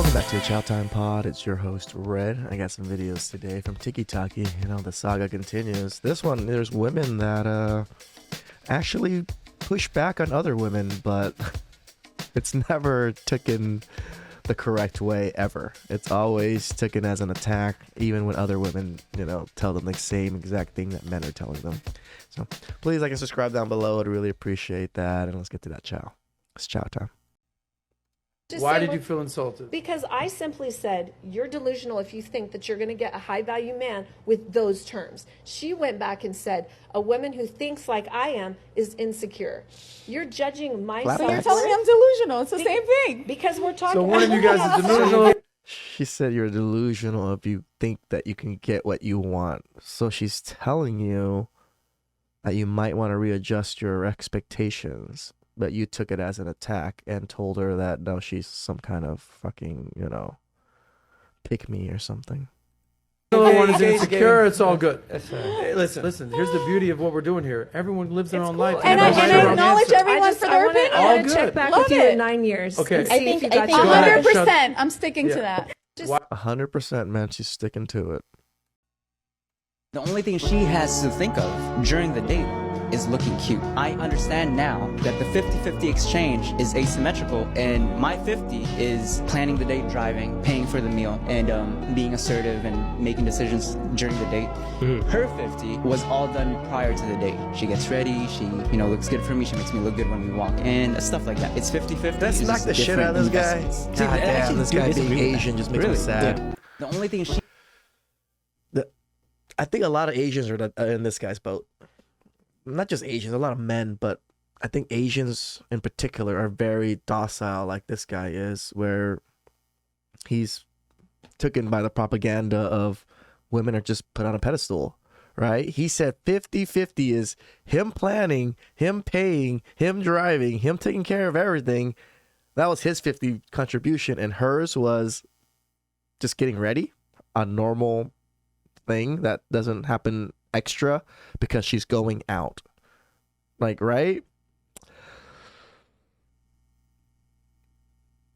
Welcome back to the TheChowTimePod. It's your host, Red. I got some videos today from Tiki-Taki. You know, the saga continues. This one, there's women that actually push back on other women, but it's never taken the correct way ever. It's always taken as an attack, even when other women, you know, tell them the same exact thing that men are telling them. So please like and subscribe down below. I'd really appreciate that. And let's get to that chow. It's chow time. Why did you feel insulted? Because I simply said, you're delusional if you think that you're going to get a high-value man with those terms. She went back and said, a woman who thinks like I am is insecure. You're judging my Clap self-worth. back. You're telling me I'm delusional. It's the same thing. Because we're talking. So one of you guys is delusional. She said you're delusional if you think that you can get what you want. So she's telling you that you might want to readjust your expectations. But you took it as an attack and told her that, no, she's some kind of fucking, you know, pick me or something. Everyone is insecure. It's all good. Hey, listen. Here's the beauty of what we're doing here. Everyone lives their It's own cool. life. And They I have a right or wrong acknowledge answer. everyone for their opinion. All I want to good. check back Love with you it. in 9 years. Okay. And see I if think you got Go ahead. your 100%. I'm sticking to that. 100%, man. She's sticking to it. The only thing she has to think of during the date is looking cute. I understand now that the 50-50 exchange is asymmetrical, and my 50 is planning the date, driving, paying for the meal, and being assertive and making decisions during the date. Her 50 was all done prior to the date. She gets ready, she looks good for me, she makes me look good when we walk in, stuff like that. It's 50-50. Let's It's knock just the shit out different of this guy. investments. God I damn, actually this do guy being disagree with that. Asian just makes me Really? sad. The only thing she I think a lot of Asians are in this guy's boat. Not just Asians, a lot of men, but I think Asians in particular are very docile like this guy is, where he's taken by the propaganda of women are just put on a pedestal, right? He said 50-50 is him planning, him paying, him driving, him taking care of everything. That was his 50 contribution, and hers was just getting ready, a normal thing that doesn't happen extra because she's going out. Like, right?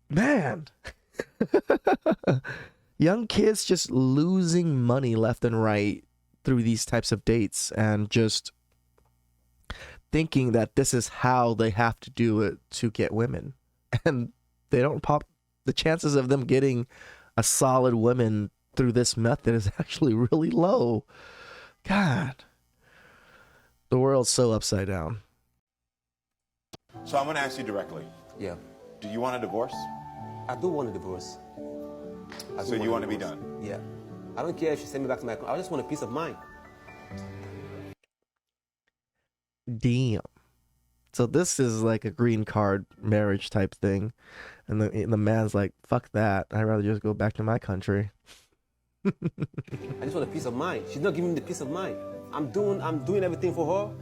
Man. Young kids just losing money left and right through these types of dates and just thinking that this is how they have to do it to get women. And they don't pop. The chances of them getting a solid woman through this method is actually really low. God. The world's so upside down. So I'm going to ask you directly. Yeah, Do you want a divorce? I do want a divorce. So you want to be done? Yeah. I don't care if she send me back to my... I just want a peace of mind. Damn. So this is like a green card marriage type thing. And the man's like, fuck that. I'd rather just go back to my country. I just want a peace of mind. She's not giving me the peace of mind. I'm doing everything for her.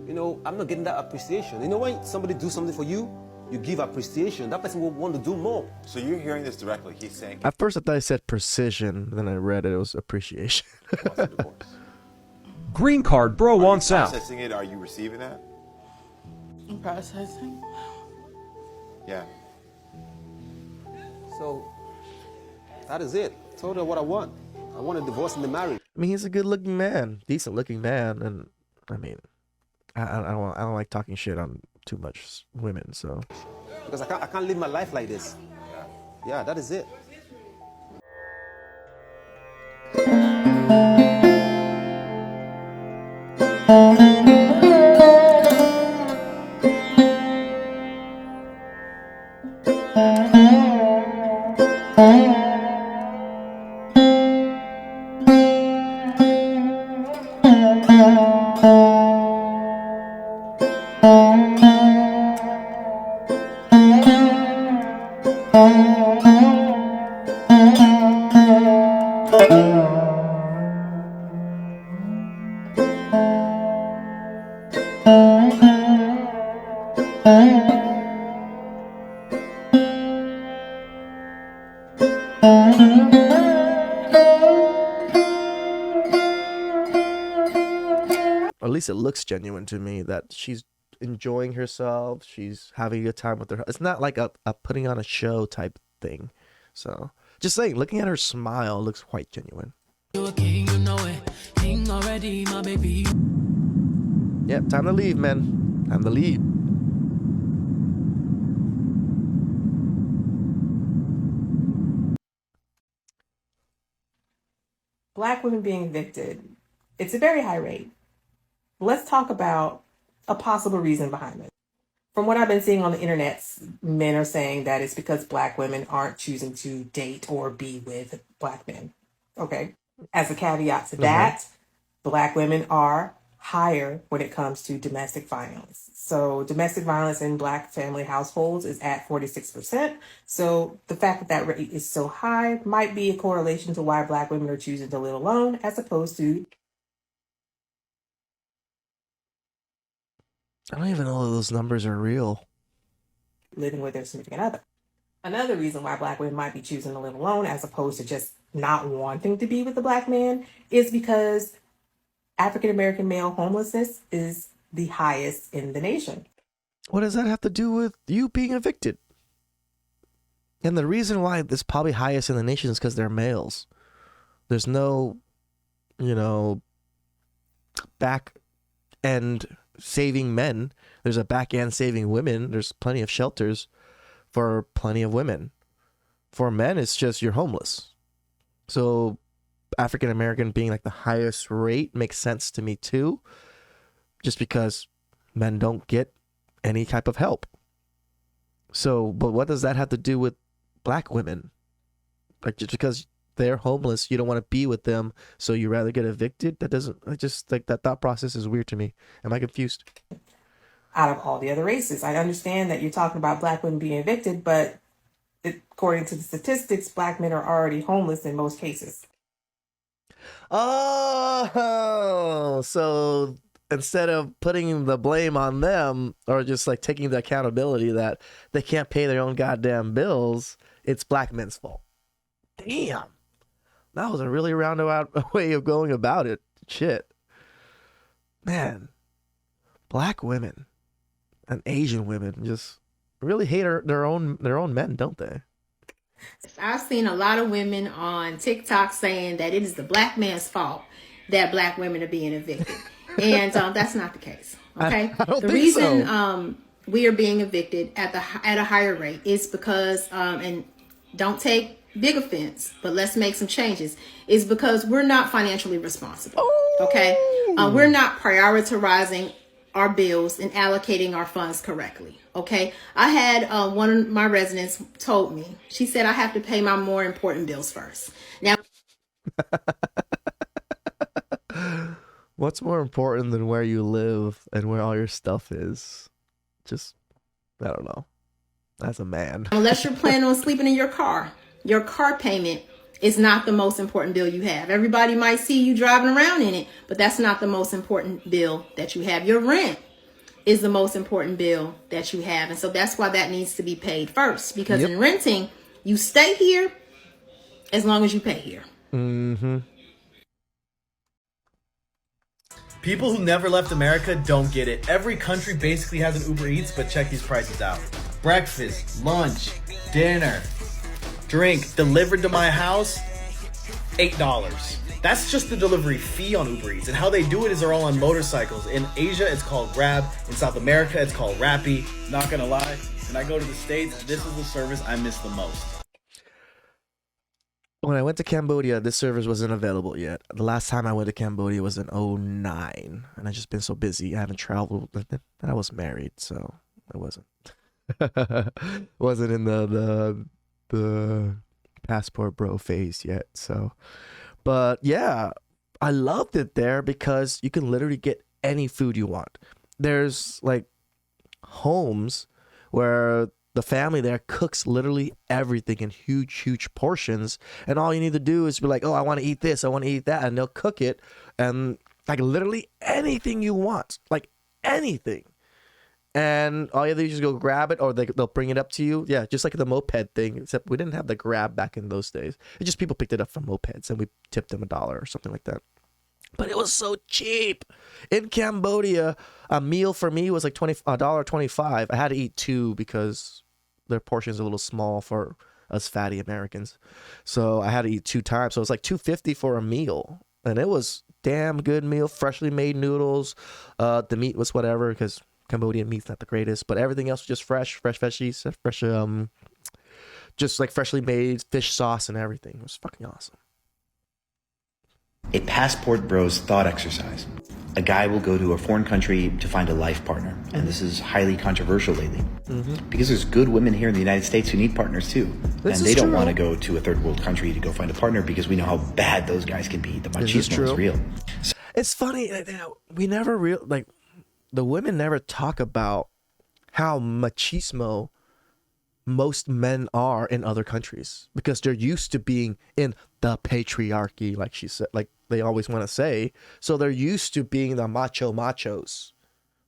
I'm not getting that appreciation. When somebody do something for you, you give appreciation. That person will want to do more. So you're hearing this directly. He's saying he At first I thought it said precision. Then I read it. It was appreciation. wants a divorce. Green card, bro Are wants you out. processing it? Are you receiving that? Processing. Yeah. So, that is it. I told her what I want. I want a divorce in the marriage. I mean, he's a good looking man. Decent looking man. And I mean, I don't like talking shit on too much women, so. Because I can't live my life like this. Yeah, that is it. At least it looks genuine to me that she's enjoying herself. She's having a good time with her. It's not like a putting on a show type thing. So just saying, looking at her smile looks quite genuine. Yep, time to leave, man. Time to leave. Black women being evicted, it's a very high rate. Let's talk about a possible reason behind it. From what I've been seeing on the internet, men are saying that it's because Black women aren't choosing to date or be with Black men. Okay. As a caveat to that, Black women are higher when it comes to domestic violence. So domestic violence in Black family households is at 46%. So the fact that that rate is so high might be a correlation to why Black women are choosing to live alone as opposed to. I don't even know if those numbers are real. Living with their significant other. Another reason why Black women might be choosing to live alone as opposed to just not wanting to be with a Black man is because African American male homelessness is the highest in the nation. What does that have to do with you being evicted? And the reason why it's probably highest in the nation is because they're males. There's no, back end saving men. There's a back end saving women. There's plenty of shelters for plenty of women. For men, it's just you're homeless. So African American being like the highest rate makes sense to me too, just because men don't get any type of help. So, but what does that have to do with Black women? Like, just because they're homeless, you don't want to be with them, so you rather get evicted? That doesn't, I just like that thought process is weird to me. Am I confused? Out of all the other races, I understand that you're talking about Black women being evicted, but according to the statistics, Black men are already homeless in most cases. Oh, so instead of putting the blame on them or just like taking the accountability that they can't pay their own goddamn bills, it's Black men's fault. Damn. That was a really roundabout way of going about it. Shit. Man. Black women and Asian women just really hate their own men, don't they? I've seen a lot of women on TikTok saying that it is the Black man's fault that Black women are being evicted. And that's not the case. Okay. I don't the think reason so. We are being evicted at a higher rate is because and don't take big offense, but let's make some changes, is because we're not financially responsible. Okay. We're not prioritizing our bills and allocating our funds correctly. Okay. I had one of my residents told me, she said, I have to pay my more important bills first. Now, what's more important than where you live and where all your stuff is? Just, I don't know. As a man. Unless you're planning on sleeping in your car payment is not the most important bill you have. Everybody might see you driving around in it, but that's not the most important bill that you have. Your rent is the most important bill that you have. And so that's why that needs to be paid first. Because in renting, you stay here as long as you pay here. Mm-hmm. People who never left America don't get it. Every country basically has an Uber Eats, but check these prices out. Breakfast, lunch, dinner, drink, delivered to my house, $8. That's just the delivery fee on Uber Eats. And how they do it is they're all on motorcycles. In Asia, it's called Grab. In South America, it's called Rappi. Not gonna lie, when I go to the States, this is the service I miss the most. When I went to Cambodia, this service wasn't available yet. The last time I went to Cambodia was in 2009. And I've just been so busy. I haven't traveled. I was married, so I wasn't. Wasn't in the passport bro phase yet. So, but yeah, I loved it there because you can literally get any food you want. There's like homes where the family there cooks literally everything in huge portions, and all you need to do is be like, oh, I want to eat this, I want to eat that, and they'll cook it, and like literally anything you want, like anything. And all you have to do is just go grab it, or they'll bring it up to you. Yeah, just like the moped thing, except we didn't have the grab back in those days. It's just people picked it up from mopeds, and we tipped them $1 or something like that. But it was so cheap. In Cambodia, a meal for me was like $1.25. I had to eat 2 because their portion's a little small for us fatty Americans. So I had to eat 2 times. So it was like $2.50 for a meal, and it was damn good meal. Freshly made noodles. The meat was whatever because Cambodian meat's not the greatest, but everything else was just fresh veggies, fresh just like freshly made fish sauce and everything. It was fucking awesome. A passport bros thought exercise. A guy will go to a foreign country to find a life partner, and this is highly controversial lately because there's good women here in the United States who need partners too, and they don't want to go to a third world country to go find a partner because we know how bad those guys can be. The machismo is real. It's funny, we never the women never talk about how machismo most men are in other countries because they're used to being in the patriarchy, like she said, like they always want to say. So they're used to being the machos,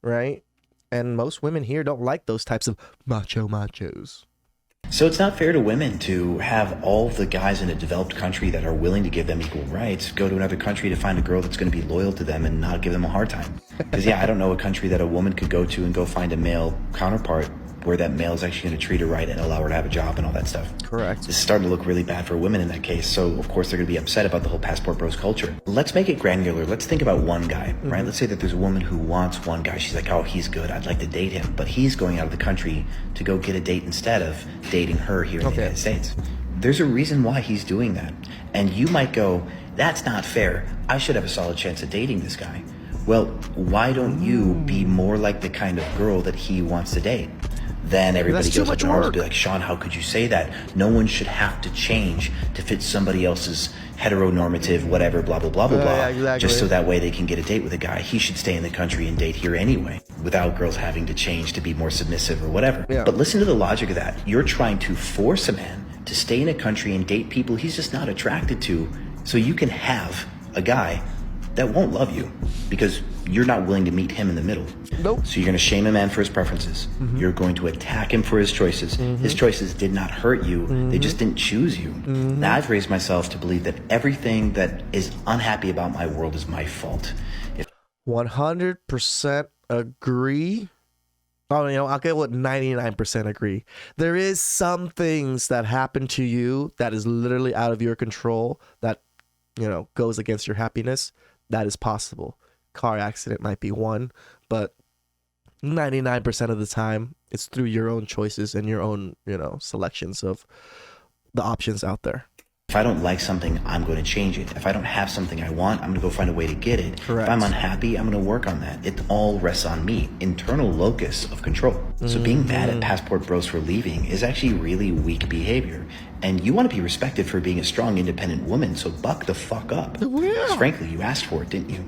right? And most women here don't like those types of machos. So it's not fair to women to have all the guys in a developed country that are willing to give them equal rights go to another country to find a girl that's going to be loyal to them and not give them a hard time. Because I don't know a country that a woman could go to and go find a male counterpart where that male is actually going to treat her right and allow her to have a job and all that stuff. Correct. This is starting to look really bad for women in that case. So of course they're going to be upset about the whole passport bros culture. Let's make it granular. Let's think about one guy, right? Let's say that there's a woman who wants one guy. She's like, oh, he's good. I'd like to date him. But he's going out of the country to go get a date instead of dating her here in the United States. There's a reason why he's doing that. And you might go, that's not fair. I should have a solid chance of dating this guy. Well, why don't you be more like the kind of girl that he wants to date? Then everybody goes up in arms and be like, Sean, how could you say that? No one should have to change to fit somebody else's heteronormative whatever, blah, blah, blah, blah, blah. Yeah, exactly. Just so that way they can get a date with a guy. He should stay in the country and date here anyway, without girls having to change to be more submissive or whatever. Yeah. But listen to the logic of that. You're trying to force a man to stay in a country and date people he's just not attracted to, so you can have a guy that won't love you because you're not willing to meet him in the middle. Nope. So you're going to shame a man for his preferences. You're going to attack him for his choices. His choices did not hurt you. They just didn't choose you. Now I've raised myself to believe that everything that is unhappy about my world is my fault. 100% agree. Oh, I'll get what 99% agree. There is some things that happen to you that is literally out of your control that, goes against your happiness. That is possible. Car accident might be one, but 99% of the time it's through your own choices and your own, selections of the options out there. If I don't like something, I'm going to change it. If I don't have something I want, I'm going to go find a way to get it. Correct. If I'm unhappy, I'm going to work on that. It all rests on me. Internal locus of control. So being mad at passport bros for leaving is actually really weak behavior. And you want to be respected for being a strong, independent woman, so buck the fuck up. Because frankly, you asked for it, didn't you?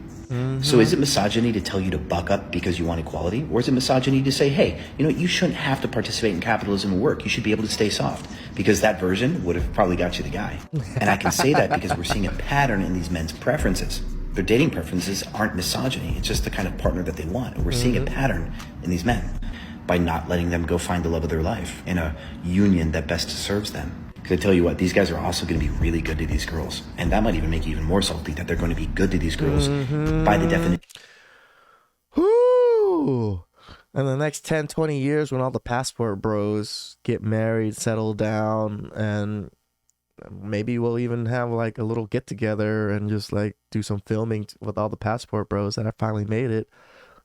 So is it misogyny to tell you to buck up because you want equality? Or is it misogyny to say, hey, you shouldn't have to participate in capitalism and work. You should be able to stay soft. Because that version would have probably got you the guy. And I can say that because we're seeing a pattern in these men's preferences. Their dating preferences aren't misogyny. It's just the kind of partner that they want. And we're seeing a pattern in these men by not letting them go find the love of their life in a union that best serves them. Because I tell you what, these guys are also going to be really good to these girls. And that might even make you even more salty that they're going to be good to these girls by the definition. Whoo! In the next 10, 20 years, when all the passport bros get married, settle down, and maybe we'll even have like a little get together and just like do some filming with all the passport bros that I finally made it.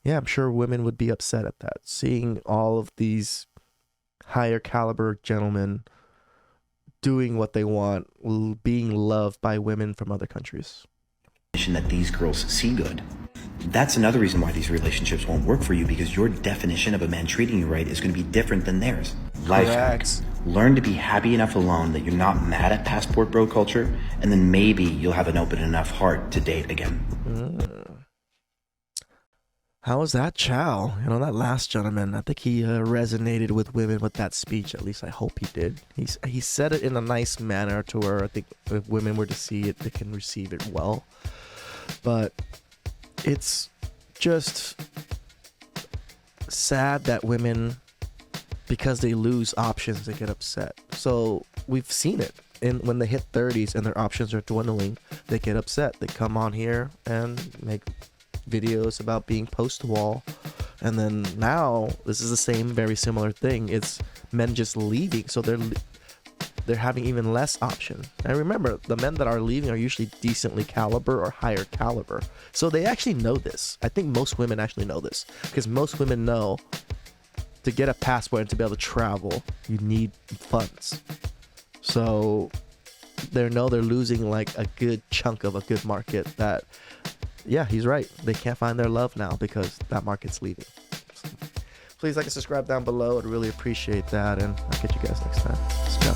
Yeah, I'm sure women would be upset at that. Seeing all of these higher caliber gentlemen doing what they want, being loved by women from other countries. That these girls see good. That's another reason why these relationships won't work for you, because your definition of a man treating you right is going to be different than theirs. Life hack. Learn to be happy enough alone that you're not mad at passport bro culture, and then maybe you'll have an open enough heart to date again. How was that, Chow? That last gentleman, I think he resonated with women with that speech. At least I hope he did. He said it in a nice manner to where I think if women were to see it, they can receive it well. But it's just sad that women, because they lose options, they get upset. So we've seen it. And when they hit 30s and their options are dwindling, they get upset. They come on here and make videos about being post-wall, and then now this is the same very similar thing. It's men just leaving, so they're they're having even less option. And remember, the men that are leaving are usually decently caliber or higher caliber. So they actually know this. I think most women actually know this, because most women know to get a passport and to be able to travel, you need funds. So they know they're losing like a good chunk of a good market that, yeah, he's right. They can't find their love now because that market's leaving. So please like and subscribe down below. I'd really appreciate that. And I'll catch you guys next time.